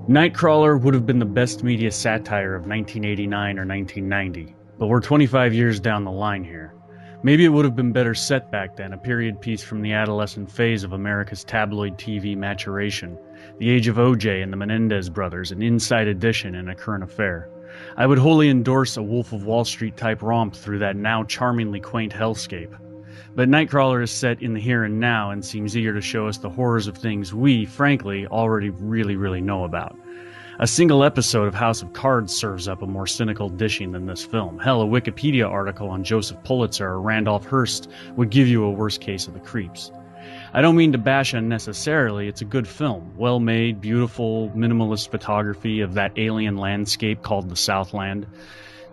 Nightcrawler would have been the best media satire of 1989 or 1990, but we're 25 years down the line here. Maybe it would have been better set back then, a period piece from the adolescent phase of America's tabloid TV maturation, the age of OJ and the Menendez brothers, an inside edition and a current affair. I would wholly endorse a Wolf of Wall Street type romp through that now charmingly quaint hellscape. But Nightcrawler is set in the here and now and seems eager to show us the horrors of things we, frankly, already really know about. A single episode of House of Cards serves up a more cynical dishing than this film. Hell, a Wikipedia article on Joseph Pulitzer or Randolph Hearst would give you a worse case of the creeps. I don't mean to bash unnecessarily, it's a good film. Well made, beautiful, minimalist photography of that alien landscape called the Southland.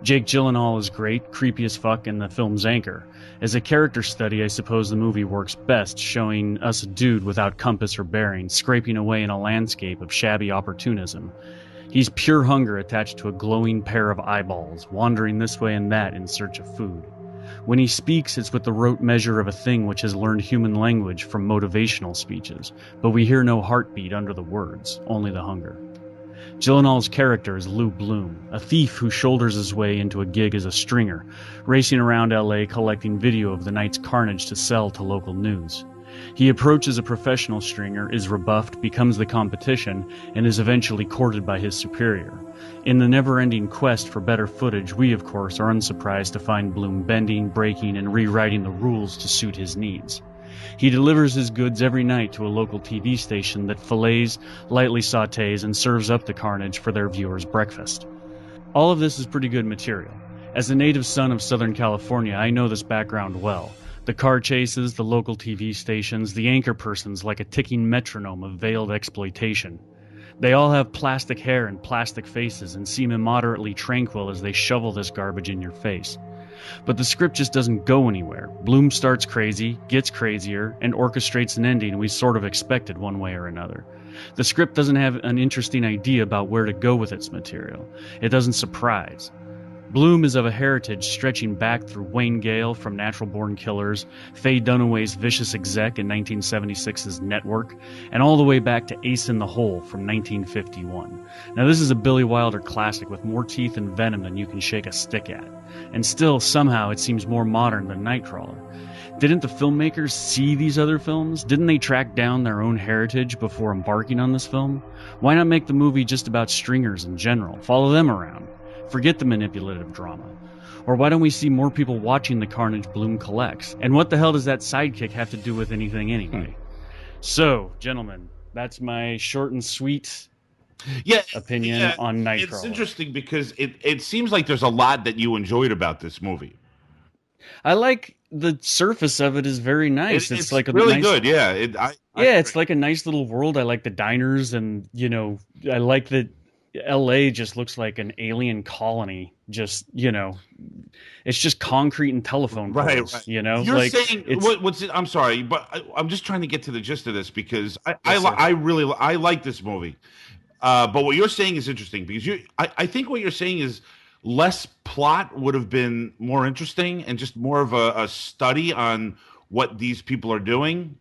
Jake Gyllenhaal is great, creepy as fuck, and the film's anchor. As a character study, I suppose the movie works best, showing us a dude without compass or bearing, scraping away in a landscape of shabby opportunism. He's pure hunger attached to a glowing pair of eyeballs, wandering this way and that in search of food. When he speaks, it's with the rote measure of a thing which has learned human language from motivational speeches, but we hear no heartbeat under the words, only the hunger. Gyllenhaal's character is Lou Bloom, a thief who shoulders his way into a gig as a stringer, racing around LA collecting video of the night's carnage to sell to local news. He approaches a professional stringer, is rebuffed, becomes the competition, and is eventually courted by his superior. In the never-ending quest for better footage, we, of course, are unsurprised to find Bloom bending, breaking, and rewriting the rules to suit his needs. He delivers his goods every night to a local TV station that fillets, lightly sautés, and serves up the carnage for their viewers' breakfast. All of this is pretty good material. As a native son of Southern California, I know this background well. The car chases, the local TV stations, the anchor persons like a ticking metronome of veiled exploitation. They all have plastic hair and plastic faces and seem immoderately tranquil as they shovel this garbage in your face. But the script just doesn't go anywhere. Bloom starts crazy, gets crazier, and orchestrates an ending we sort of expected one way or another. The script doesn't have an interesting idea about where to go with its material. It doesn't surprise. Bloom is of a heritage stretching back through Wayne Gale from Natural Born Killers, Faye Dunaway's vicious exec in 1976's Network, and all the way back to Ace in the Hole from 1951. Now this is a Billy Wilder classic with more teeth and venom than you can shake a stick at. And still, somehow, it seems more modern than Nightcrawler. Didn't the filmmakers see these other films? Didn't they track down their own heritage before embarking on this film? Why not make the movie just about stringers in general? Follow them around. Forget the manipulative drama. Or why don't we see more people watching the carnage Bloom collects? And what the hell does that sidekick have to do with anything anyway? So, gentlemen, that's my short and sweet opinion on Nightcrawler. It's interesting because it seems like there's a lot that you enjoyed about this movie. I like the surface of it is very nice. It's like a really nice, good, yeah. It's like a nice little world. I like the diners, and I like that LA just looks like an alien colony. Just it's just concrete and telephone poles. Right. You're like, saying what's it? I'm sorry, but I'm just trying to get to the gist of this because I like this movie. But what you're saying is interesting because I think what you're saying is less plot would have been more interesting and just more of a study on what these people are doing.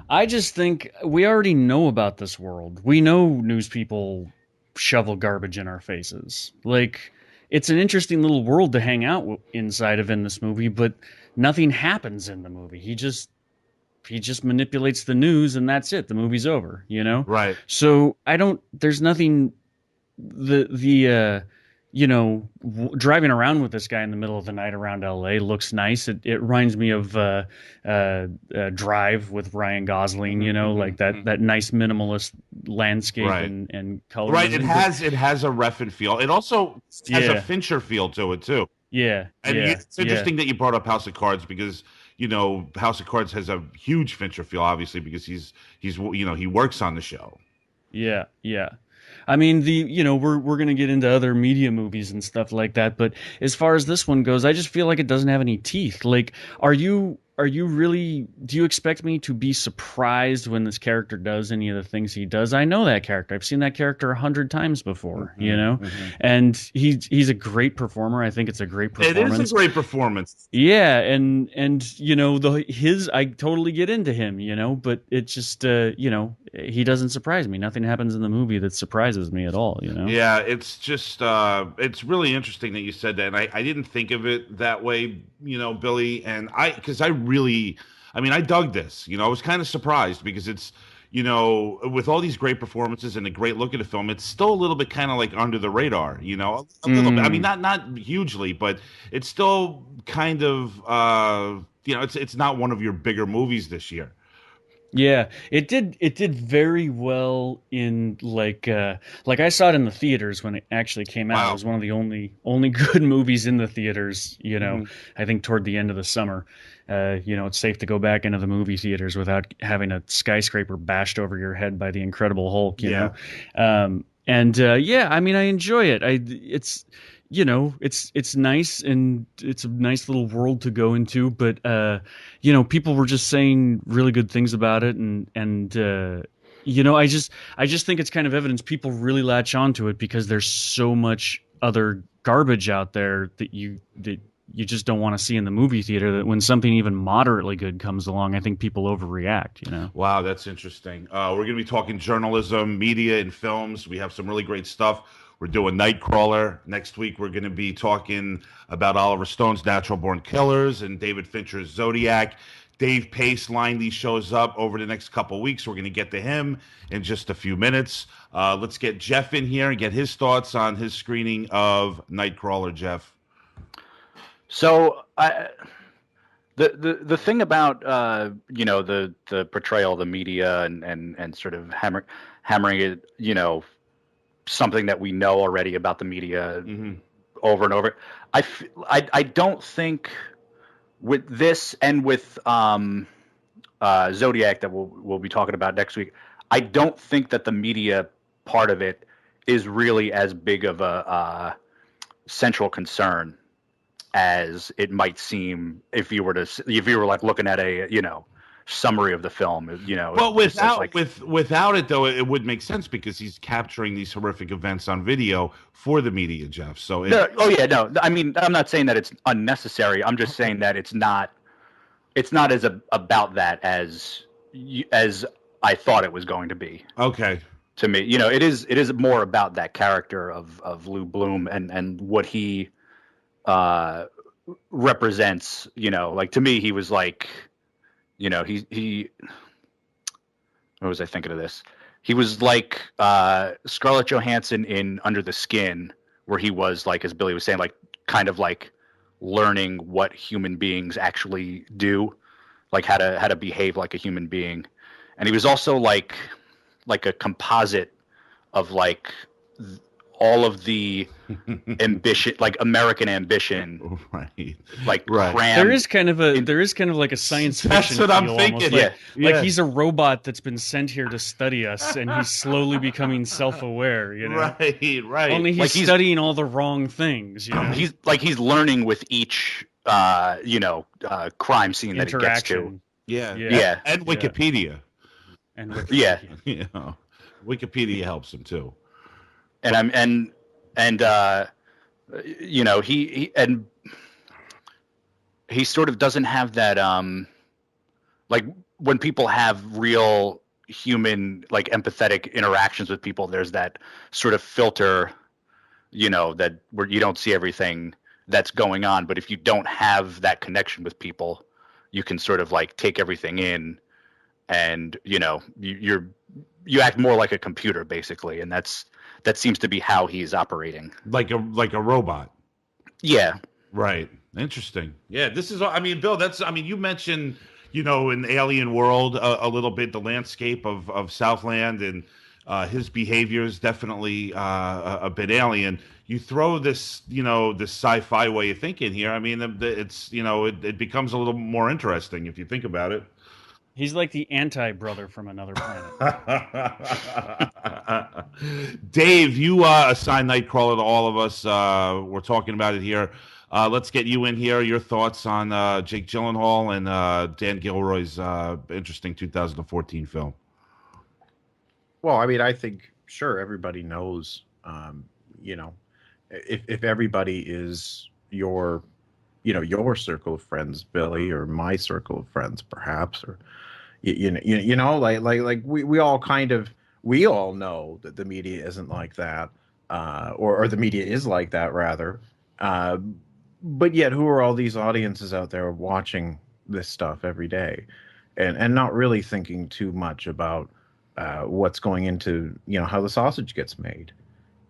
I just think we already know about this world. We know news people shovel garbage in our faces. Like, it's an interesting little world to hang out inside of in this movie, but nothing happens in the movie. He just manipulates the news and that's it. The movie's over, Right. So there's nothing, driving around with this guy in the middle of the night around LA looks nice. It reminds me of Drive with Ryan Gosling, like that nice minimalist landscape and color. Right. It has a Refn feel. It also has a Fincher feel to it too. Yeah. And it's interesting that you brought up House of Cards because House of Cards has a huge Fincher feel, obviously, because he works on the show. Yeah. I mean, we're going to get into other media movies and stuff like that, but as far as this one goes, I just feel like it doesn't have any teeth. Like, are you are you really, do you expect me to be surprised when this character does any of the things he does? I know that character. I've seen that character 100 times before, you know? And he's a great performer. I think it's a great It is performance. a great performance. Yeah, and you know, his, I totally get into him, you know, but it just you know, he doesn't surprise me. Nothing happens in the movie that surprises me at all, you know? Yeah, it's just it's really interesting that you said that, and I didn't think of it that way, you know, Billy. And because I really, I mean, I dug this. You know, I was kind of surprised because it's, you know, with all these great performances and a great look at the film, it's still a little bit kind of like under the radar. You know, a little bit. I mean, not hugely, but it's still kind of you know, it's not one of your bigger movies this year. Yeah, it did very well in like I saw it in the theaters when it actually came out. It Wow. was one of the only good movies in the theaters, you know. I think toward the end of the summer. You know, it's safe to go back into the movie theaters without having a skyscraper bashed over your head by the Incredible Hulk, you Yeah. know. And yeah, I mean I enjoy it. It's, you know, it's nice and it's a nice little world to go into, but you know, people were just saying really good things about it, and you know, I just think it's kind of evidence people really latch onto it because there's so much other garbage out there that you just don't want to see in the movie theater, that when something even moderately good comes along, I think people overreact, you know. Wow, that's interesting. We're going to be talking journalism, media, and films. We have some really great stuff. We're doing Nightcrawler. Next week, we're going to be talking about Oliver Stone's Natural Born Killers and David Fincher's Zodiac. Dave Pace lined these shows up over the next couple weeks. We're going to get to him in just a few minutes. Let's get Jeff in here and get his thoughts on his screening of Nightcrawler, Jeff. So the thing about you know, the portrayal of the media and sort of hammering it, you know, something that we know already about the media over and over. I don't think with this and with Zodiac that we'll be talking about next week, I don't think that the media part of it is really as big of a central concern as it might seem if you were like looking at a, you know, summary of the film, you know. Well, without it though, it would make sense because he's capturing these horrific events on video for the media, Jeff. So I mean, I'm not saying that it's unnecessary. I'm just saying that it's not as about that as I thought it was going to be. Okay. To me, you know, it is more about that character of Lou Bloom and what he represents. You know, like to me, he was like, you know, he what was I thinking of this? He was like Scarlett Johansson in Under the Skin, where he was like, as Billy was saying, like kind of like learning what human beings actually do, like how to behave like a human being. And he was also like a composite of like all of the ambition, like American ambition, right? Like crammed. There is kind of like a science fiction. That's what I'm thinking. Like he's a robot that's been sent here to study us, and he's slowly becoming self-aware. You know, right. Only he's studying all the wrong things. You know, he's learning with each you know, crime scene that he gets to. Yeah. And Wikipedia. And Wikipedia. You know, Wikipedia helps him too. And you know, he sort of doesn't have that like when people have real human, like empathetic interactions with people, there's that sort of filter, you know, that where you don't see everything that's going on, but if you don't have that connection with people, you can sort of like take everything in, and you know, you act more like a computer basically, and that seems to be how he's operating. Like a robot. Yeah. Right. Interesting. Yeah, this is, I mean, Bill, you mentioned, you know, in Alien World a little bit, the landscape of Southland, and his behavior is definitely a bit alien. You throw this, you know, this sci-fi way of thinking here. I mean, it's, you know, it becomes a little more interesting if you think about it. He's like the anti-brother from another planet. Dave, you assigned Nightcrawler to all of us. We're talking about it here. Let's get you in here. Your thoughts on Jake Gyllenhaal and Dan Gilroy's interesting 2014 film. Well, I mean, I think sure everybody knows, you know, if everybody is your, your circle of friends, Billy, or my circle of friends, perhaps, or like we all kind of we all know that the media isn't like that, or the media is like that rather, but yet who are all these audiences out there watching this stuff every day, and not really thinking too much about what's going into how the sausage gets made.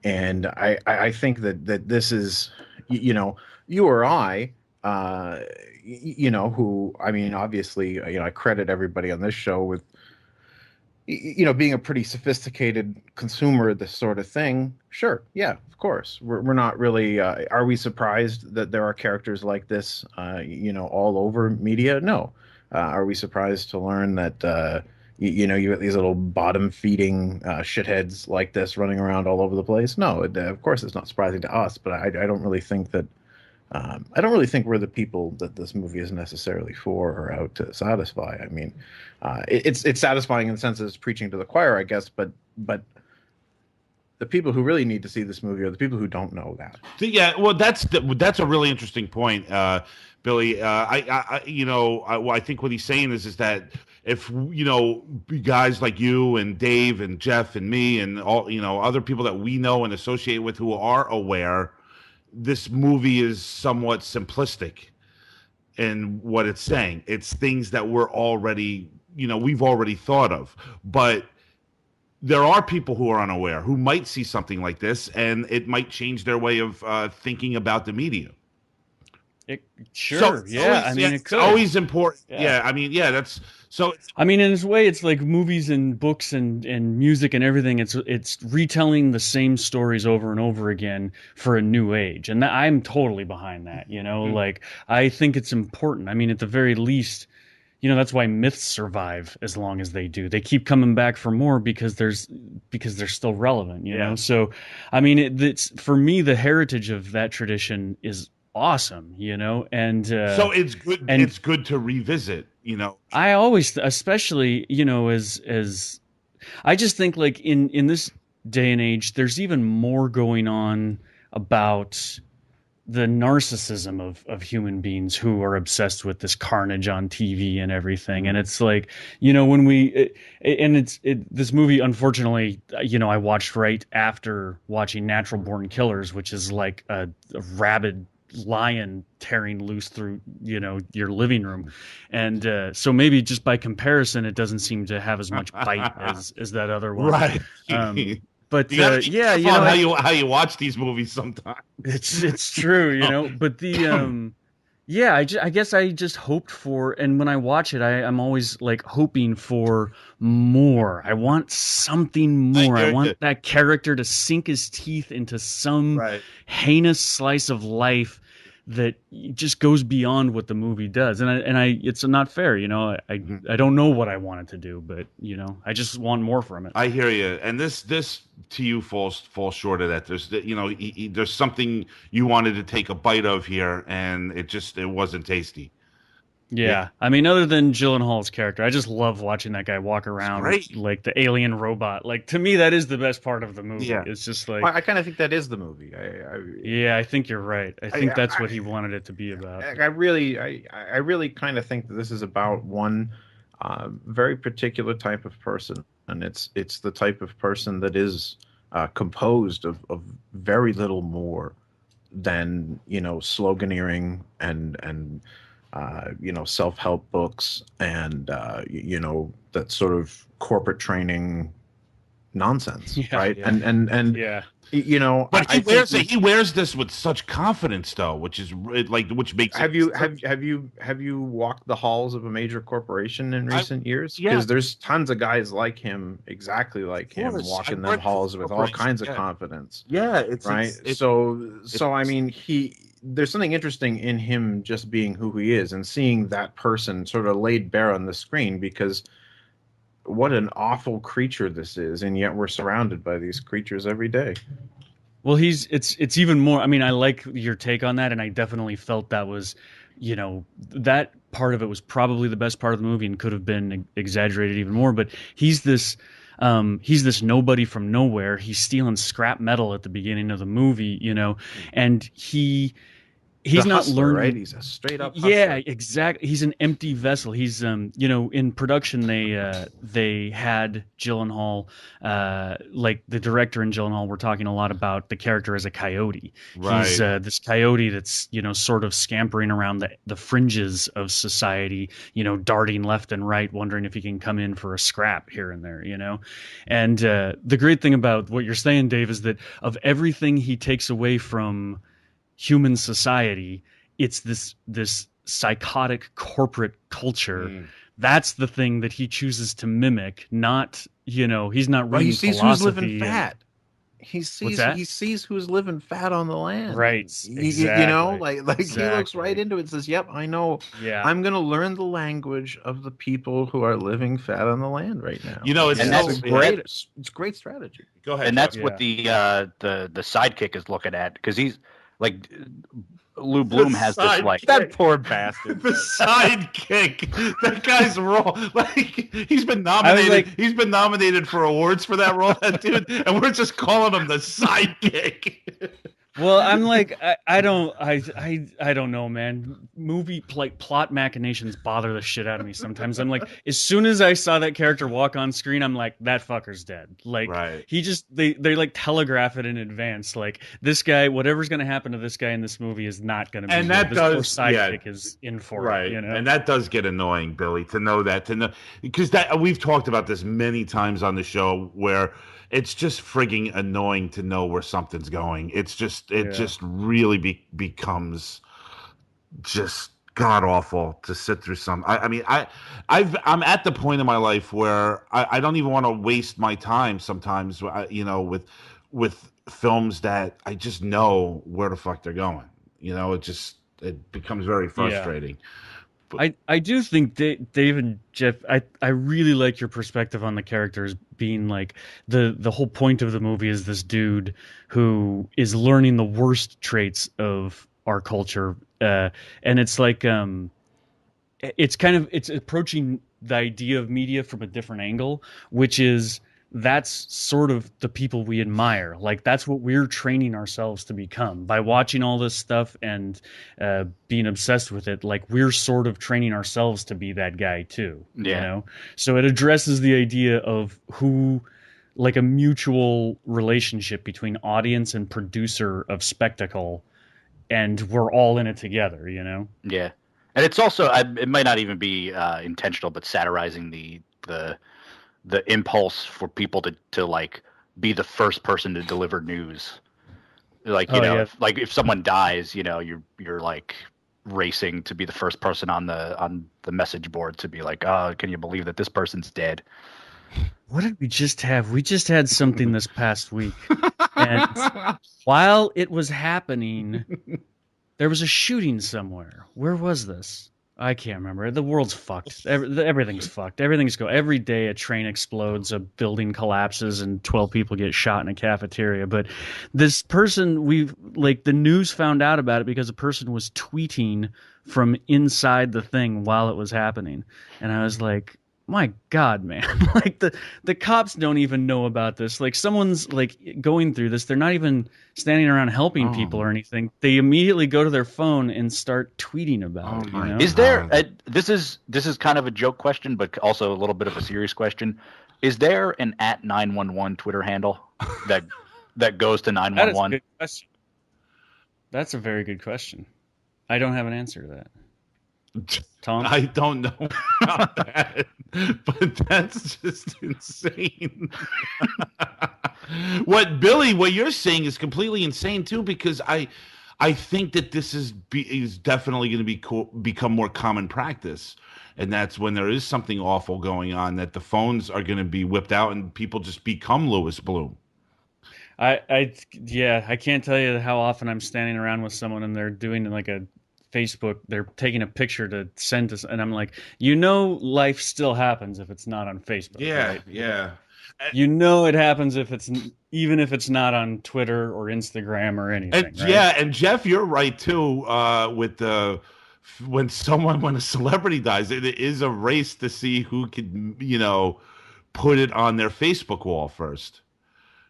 And I think that this is, you or I, who, I mean, obviously, I credit everybody on this show with, being a pretty sophisticated consumer of this sort of thing. Sure. Yeah, of course. We're not really, are we surprised that there are characters like this, all over media? No. Are we surprised to learn that, you get these little bottom-feeding shitheads like this running around all over the place? No, of course it's not surprising to us, but I don't really think that I don't really think we're the people that this movie is necessarily for or out to satisfy. I mean, it's satisfying in the sense that it's preaching to the choir, I guess, but the people who really need to see this movie are the people who don't know that. Yeah, well, that's a really interesting point, Billy. I think what he's saying is that if guys like you and Dave and Jeff and me and all other people that we know and associate with who are aware, this movie is somewhat simplistic in what it's saying. It's things that we're already we've already thought of, but there are people who are unaware who might see something like this, and it might change their way of thinking about the media. Sure, yeah. I mean, it's always important. Yeah, I mean, yeah, that's so. I mean, in its way, it's like movies and books and music and everything. It's retelling the same stories over and over again for a new age, and I'm totally behind that. Like I think it's important. I mean, at the very least, that's why myths survive as long as they do. They keep coming back for more because they're still relevant. You know, so I mean, it's for me the heritage of that tradition is awesome, and so it's good. And it's good to revisit. I always, especially as I just think like in this day and age, there's even more going on about the narcissism of human beings who are obsessed with this carnage on TV and everything. And it's like, when this movie, unfortunately, I watched right after watching Natural Born Killers, which is like a rabid lion tearing loose through your living room, and so maybe just by comparison it doesn't seem to have as much bite as that other one, right? But how you watch these movies sometimes. It's true, but the I guess I just hoped for, and when I watch it, I'm always like hoping for more. I want something more. I want that character to sink his teeth into some heinous slice of life that just goes beyond what the movie does. And I it's not fair, I don't know what I want it to do, but I just want more from it. I hear you. And this to you falls short of that. There's there's something you wanted to take a bite of here, and it wasn't tasty. Yeah. I mean, other than Gyllenhaal's character, I just love watching that guy walk around like the alien robot. Like, to me, that is the best part of the movie. Yeah. It's just like... I kind of think that is the movie. I think you're right. I think that's what he wanted it to be about. I really kind of think that this is about one very particular type of person. And it's the type of person that is composed of very little more than, sloganeering and self-help books and, that sort of corporate training nonsense, right? Yeah. And but he wears this with such confidence, though, which makes. Have you walked the halls of a major corporation in recent years? Because there's tons of guys like him, exactly like him, walking them halls with all kinds of confidence. Yeah, right. So I mean, there's something interesting in him just being who he is and seeing that person sort of laid bare on the screen, because what an awful creature this is, and yet we're surrounded by these creatures every day. Well, it's even more. I mean, I like your take on that, and I definitely felt that was, that part of it was probably the best part of the movie and could have been exaggerated even more. But he's this nobody from nowhere. He's stealing scrap metal at the beginning of the movie, and he's The not hustler, learning. right? He's a straight up hustler. Yeah, exactly. He's an empty vessel. He's in production they had Gyllenhaal, like the director in Gyllenhaal were talking a lot about the character as a coyote. Right. He's this coyote that's, sort of scampering around the fringes of society, darting left and right, wondering if he can come in for a scrap here and there, And the great thing about what you're saying, Dave, is that of everything he takes away from human society, it's this psychotic corporate culture. That's the thing that he chooses to mimic. Not he's not reading he sees philosophy. Who's living fat. He sees who's living fat on the land. Right. Exactly. He looks right into it and says, "Yep, I know. Yeah. I'm going to learn the language of the people who are living fat on the land right now." It's great strategy. Go ahead. And that's what the sidekick is looking at, because he's like, Lou Bloom has this like that poor bastard. The sidekick. That guy's role, like he's been nominated. He's been nominated for awards for that role, that dude, and we're just calling him the sidekick. Well, I'm like, I don't know, man. Movie plot machinations bother the shit out of me sometimes. I'm like, as soon as I saw that character walk on screen, I'm like, that fucker's dead. Like, right. He just they like telegraph it in advance. Like, this guy, whatever's going to happen to this guy in this movie is not going to be. And good. That this does, poor sidekick is in for it, And that does get annoying, Billy, to know because we've talked about this many times on the show where it's just frigging annoying to know where something's going. It's just just really becomes just god awful to sit through some. I'm at the point in my life where I don't even want to waste my time sometimes. With films that I just know where the fuck they're going. It becomes very frustrating. Yeah. I do think Dave and Jeff, I really like your perspective on the characters being like the whole point of the movie is this dude who is learning the worst traits of our culture, and it's like it's approaching the idea of media from a different angle, which is that's sort of the people we admire. Like, that's what we're training ourselves to become by watching all this stuff and being obsessed with it. Like, we're sort of training ourselves to be that guy too. Yeah. So it addresses the idea of like a mutual relationship between audience and producer of spectacle, and we're all in it together. Yeah, and it's also it might not even be intentional, but satirizing the impulse for people to like be the first person to deliver news. Like, if someone dies, you're like racing to be the first person on the message board to be like, oh, can you believe that this person's dead? What did we just have? We just had something this past week. And while it was happening, there was a shooting somewhere. Where was this? I can't remember. The world's fucked. Everything's fucked. Every day a train explodes, a building collapses, and 12 people get shot in a cafeteria. But this person, the news found out about it because a person was tweeting from inside the thing while it was happening. And I was like, my God, man. Like, the cops don't even know about this. Like, someone's like going through this. They're not even standing around helping people or anything. They immediately go to their phone and start tweeting about it. Is there this is kind of a joke question, but also a little bit of a serious question. Is there an @911 Twitter handle that goes to 911? That's a very good question. I don't have an answer to that. Tom? I don't know about that, but that's just insane. What you're saying is completely insane too, because I think that this is definitely going to become more common practice, and that's when there is something awful going on, that the phones are going to be whipped out and people just become Louis Bloom. I can't tell you how often I'm standing around with someone and they're doing like a Facebook, they're taking a picture to send us, and I'm like, life still happens if it's not on Facebook. Yeah, right? yeah. You know it happens even if it's not on Twitter or Instagram or anything. And right? yeah, and Jeff, you're right too. With the when a celebrity dies, it is a race to see who can, put it on their Facebook wall first.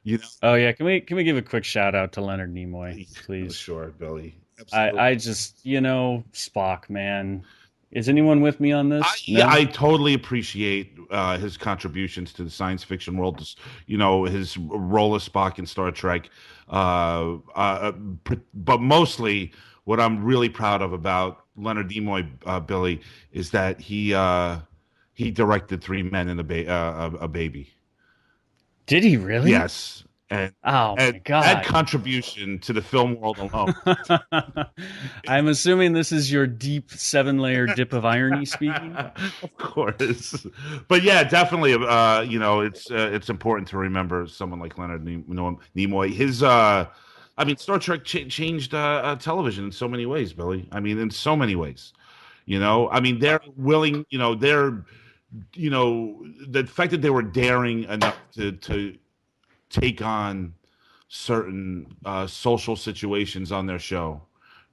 You know, Oh yeah, can we give a quick shout out to Leonard Nimoy, please? sure, Billy. I just Spock, man. Is anyone with me on this? Yeah, No? I totally appreciate his contributions to the science fiction world. His role as Spock in Star Trek. But mostly, what I'm really proud of about Leonard Nimoy, Billy, is that he directed Three Men and a Baby. Did he really? Yes, and Oh my God. that contribution to the film world alone. I'm assuming this is your deep 7-layer dip of irony speaking. Of course, but yeah, definitely. It's important to remember someone like Leonard Nimoy. His, Star Trek changed television in so many ways, Billy. I mean, in so many ways. They're willing. The fact that they were daring enough to take on certain social situations on their show,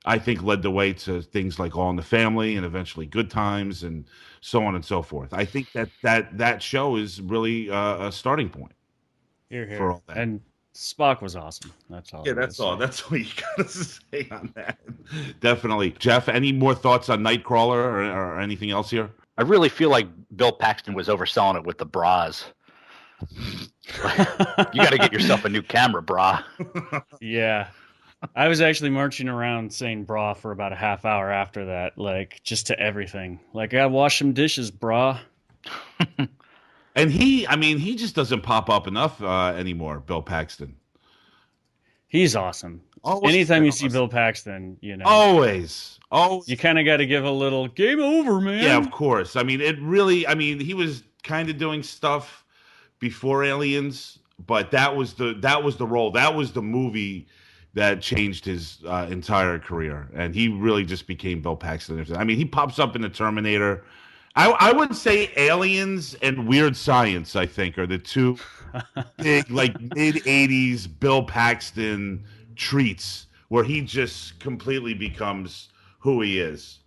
I think led the way to things like All in the Family and eventually Good Times and so on and so forth. I think that show is really a starting point. Here. For all that. And Spock was awesome. That's all. Yeah, that's all. That's all you gotta say on that. Definitely, Jeff. Any more thoughts on Nightcrawler or anything else here? I really feel like Bill Paxton was overselling it with the bras. You got to get yourself a new camera, brah. Yeah. I was actually marching around saying bra for about a half hour after that, like just to everything. Like, I gotta wash some dishes, brah. And he just doesn't pop up enough anymore, Bill Paxton. He's awesome. Always Anytime you awesome. see Bill Paxton, Always. you kind of got to give a little game over, man. Yeah, of course. He was kind of doing stuff before Aliens, but that was the role. That was the movie that changed his entire career, and he really just became Bill Paxton. I mean, he pops up in the Terminator. I would say Aliens and Weird Science, I think, are the two big, like, mid-'80s Bill Paxton treats where he just completely becomes who he is.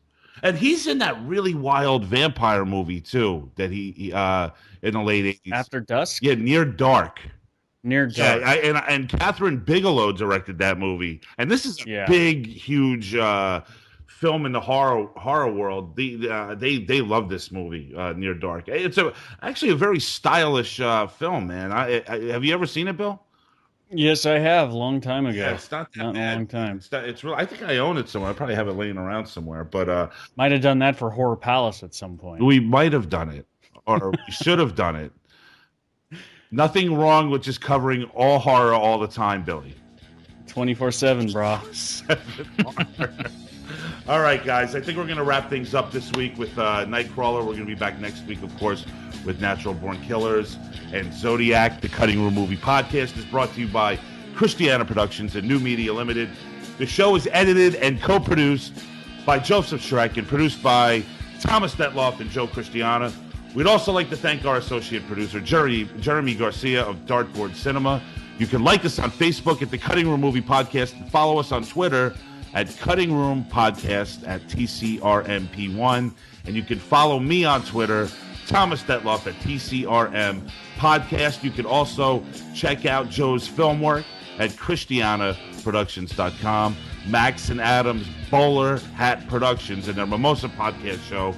And he's in that really wild vampire movie, too, that he in the late 80s. After Dusk? Yeah, Near Dark. Near Dark. Yeah, and Catherine Bigelow directed that movie. And this is a big, huge film in the horror world. They love this movie, Near Dark. It's actually a very stylish film, man. Have you ever seen it, Bill? Yes, I have. A long time ago. Yeah, it's not that Not bad. a long time. It's real. I think I own it somewhere. I probably have it laying around somewhere. But Might have done that for Horror Palace at some point. we might have done it, or we should have done it. Nothing wrong with just covering all horror all the time, Billy. 24/7, brah. All right, guys. I think we're going to wrap things up this week with Nightcrawler. We're going to be back next week, of course, with Natural Born Killers and Zodiac. The Cutting Room Movie Podcast is brought to you by Christiana Productions and New Media Limited. The show is edited and co-produced by Joseph Schreck and produced by Thomas Detloff and Joe Christiana. We'd also like to thank our associate producer, Jeremy Garcia of Dartboard Cinema. You can like us on Facebook at the Cutting Room Movie Podcast and follow us on Twitter at Cutting Room Podcast at TCRMP1. And you can follow me on Twitter, Thomas Detloff, at TCRM Podcast. You can also check out Joe's film work at ChristianaProductions.com. Max and Adam's Bowler Hat Productions and their Mimosa Podcast show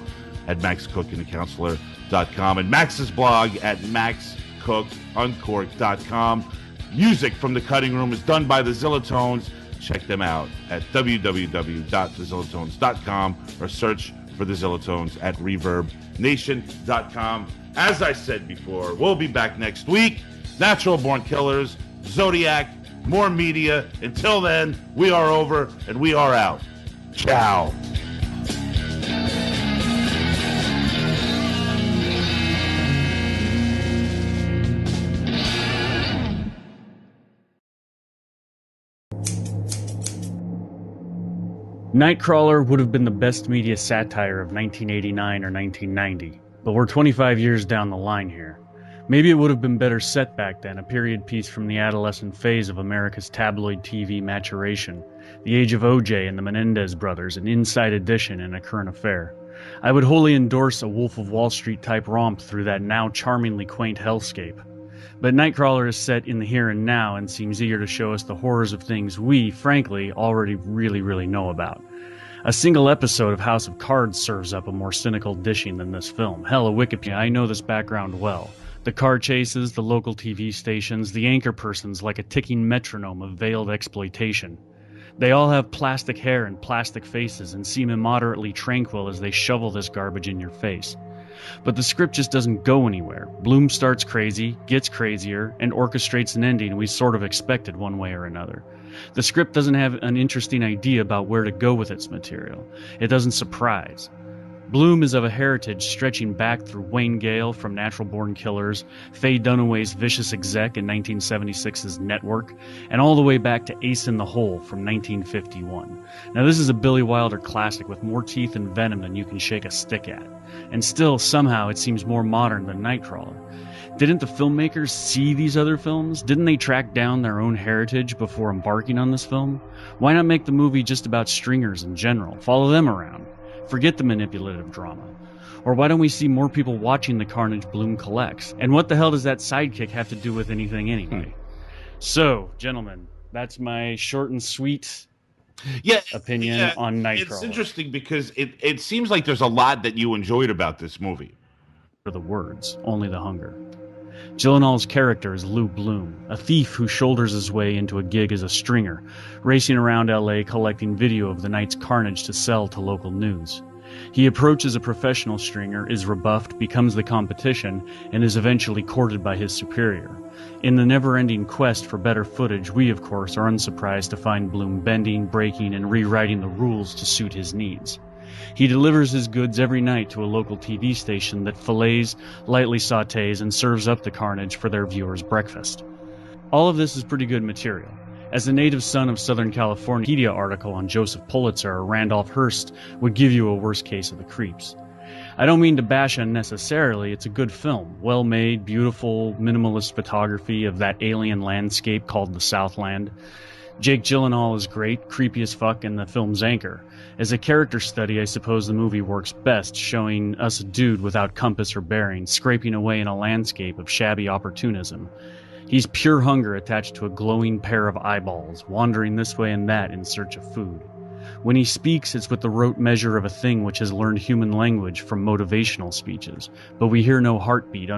at MaxCookandTheCounselor.com. And Max's blog at MaxCookUncorked.com. Music from The Cutting Room is done by the Zillatones. Check them out at www.thezillatones.com or search for the Zillatones at ReverbNation.com. As I said before, we'll be back next week. Natural Born Killers, Zodiac, more media. Until then, we are over and we are out. Ciao. Nightcrawler would have been the best media satire of 1989 or 1990, but we're 25 years down the line here. Maybe it would have been better set back then, a period piece from the adolescent phase of America's tabloid TV maturation, the age of O.J. and the Menendez brothers, an Inside Edition and A Current Affair. I would wholly endorse a Wolf of Wall Street type romp through that now charmingly quaint hellscape. But Nightcrawler is set in the here and now and seems eager to show us the horrors of things we, frankly, already really know about. A single episode of House of Cards serves up a more cynical dishing than this film. Hell, a Wikipedia, I know this background well. The car chases, the local TV stations, the anchor persons like a ticking metronome of veiled exploitation. They all have plastic hair and plastic faces and seem immoderately tranquil as they shovel this garbage in your face. But the script just doesn't go anywhere. Bloom starts crazy, gets crazier, and orchestrates an ending we sort of expected one way or another. The script doesn't have an interesting idea about where to go with its material. It doesn't surprise. Bloom is of a heritage stretching back through Wayne Gale from Natural Born Killers, Faye Dunaway's vicious exec in 1976's Network, and all the way back to Ace in the Hole from 1951. Now this is a Billy Wilder classic with more teeth and venom than you can shake a stick at. And still, somehow, it seems more modern than Nightcrawler. Didn't the filmmakers see these other films? Didn't they track down their own heritage before embarking on this film? Why not make the movie just about stringers in general? Follow them around. Forget the manipulative drama. Or why don't we see more people watching the carnage Bloom collects? And what the hell does that sidekick have to do with anything anyway? So, gentlemen, that's my short and sweet opinion on Nightcrawler. It's interesting because it seems like there's a lot that you enjoyed about this movie. For the words, only the hunger. Gyllenhaal's character is Lou Bloom, a thief who shoulders his way into a gig as a stringer, racing around LA collecting video of the night's carnage to sell to local news. He approaches a professional stringer, is rebuffed, becomes the competition, and is eventually courted by his superior. In the never-ending quest for better footage, we, of course, are unsurprised to find Bloom bending, breaking, and rewriting the rules to suit his needs. He delivers his goods every night to a local TV station that fillets, lightly sautés, and serves up the carnage for their viewers' breakfast. All of this is pretty good material. As a native son of Southern California, a Wikipedia article on Joseph Pulitzer or Randolph Hearst would give you a worse case of the creeps. I don't mean to bash unnecessarily, it's a good film. Well-made, beautiful, minimalist photography of that alien landscape called the Southland. Jake Gyllenhaal is great, creepy as fuck, and the film's anchor. As a character study, I suppose the movie works best, showing us a dude without compass or bearing, scraping away in a landscape of shabby opportunism. He's pure hunger attached to a glowing pair of eyeballs, wandering this way and that in search of food. When he speaks, it's with the rote measure of a thing which has learned human language from motivational speeches, but we hear no heartbeat under